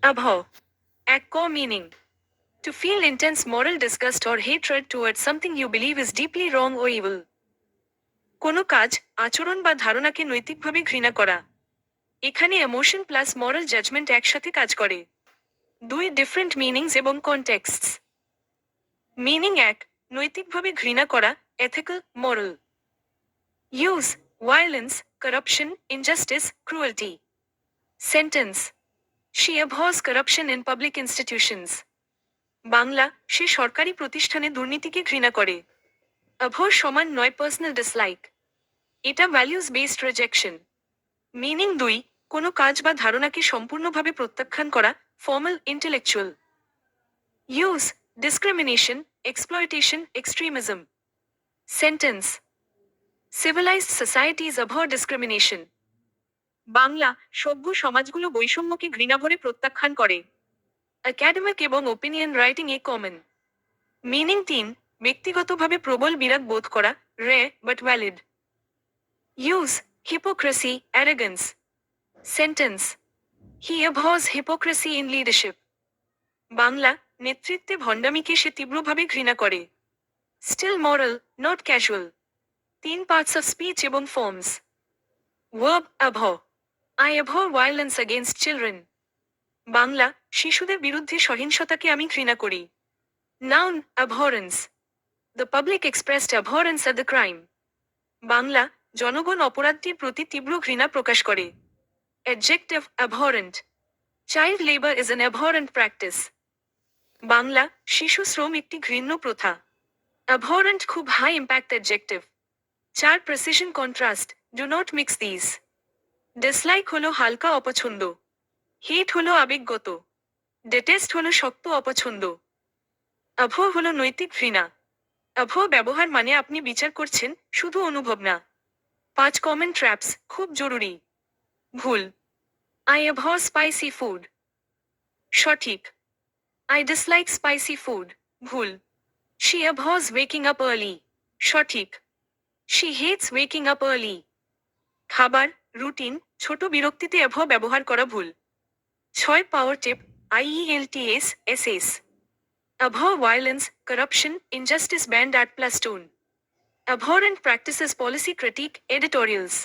Abhor. Ek core meaning. To feel intense moral disgust or hatred towards something you believe is deeply wrong or evil. কোনো কাজ, আচরণ বা ধারণাকে নৈতিকভাবে ঘৃণা করা। এখানে ইমোশন প্লাস মরাল জাজমেন্ট একসাথে কাজ করে। দুই ডিফারেন্ট মিনিংস এবং কনটেক্সটস। মিনিং এক, নৈতিকভাবে ঘৃণা করা, ethical, moral. Use, violence, corruption, injustice, cruelty. Sentence, she abhors corruption in public institutions. Bangla, সে সরকারি প্রতিষ্ঠানে দুর্নীতিকে ঘৃণা করে। অ্যাবহর সমান নয় পার্সোনাল ডিসলাইক। এটা ভ্যালিউজ বেসড রিজেকশন। মিনিং দুই, কোনো কাজ বা ধারণাকে সম্পূর্ণভাবে প্রত্যাখ্যান করা, formal, intellectual. Use, discrimination, exploitation, extremism. Sentence, civilised societies abhor discrimination. Bangla, সভ্য সমাজগুলো বৈষম্যকে ঘৃণাভরে প্রত্যাখ্যান করে। একাডেমিক এবং ওপিনিয়ন রাইটিং এ কমন। মিনিং তিন, ব্যক্তিগতভাবে প্রবল বিরাগ বোধ করা, rare but valid. Use, hypocrisy, arrogance. Sentence, he abhors hypocrisy in leadership. Bangla, নেতৃত্বে ভণ্ডামিকে সে তীব্রভাবে ঘৃণা করে। Still moral, not casual. তিন পার্টস অফ স্পিচ এবং ফর্মস। Verb, abhor. I abhor violence against children. Bangla, শিশুদের বিরুদ্ধে সহিংসতাকে আমি ঘৃণা করি। Noun, abhorrence. The public expressed abhorrence at the crime. Bangla, জনগণ অপরাধটির প্রতি তীব্র ঘৃণা প্রকাশ করে। Adjective, abhorrent. Child labour is an অ্যাবহরেন্ট practice. Bangla, শিশু শ্রম একটি ঘৃণ্য প্রথা। অ্যাবহরেন্ট খুব হাই ইম্প্যাক্ট অ্যাডজেক্টিভ। চার precision contrast, do not mix this. Dislike হলো হালকা অপছন্দ। হেট হলো আবেগগত। ডিটেস্ট হলো শক্ত অপছন্দ। অ্যাবহর হলো নৈতিক ঘৃণা। অ্যাবহর ব্যবহার মানে আপনি বিচার করছেন, শুধু অনুভব না। 5 কমন ট্র্যাপস, খুব জরুরি। ভুল, আই অ্যাবহর স্পাইসি ফুড। সঠিক, আই ডিসলাইক স্পাইসি ফুড। ভুল, শি অ্যাবহর্স ওয়েকিং আপ আর্লি। সঠিক, she hates waking up early. খাবার, রুটিন, ছোট বিরক্তিতে অ্যাবহর ব্যবহার করা ভুল। 6 পাওয়ার টিপ, IELTS, SS. Abhor violence, corruption, injustice banned at plus tone. Abhorrent practices policy critique, editorials.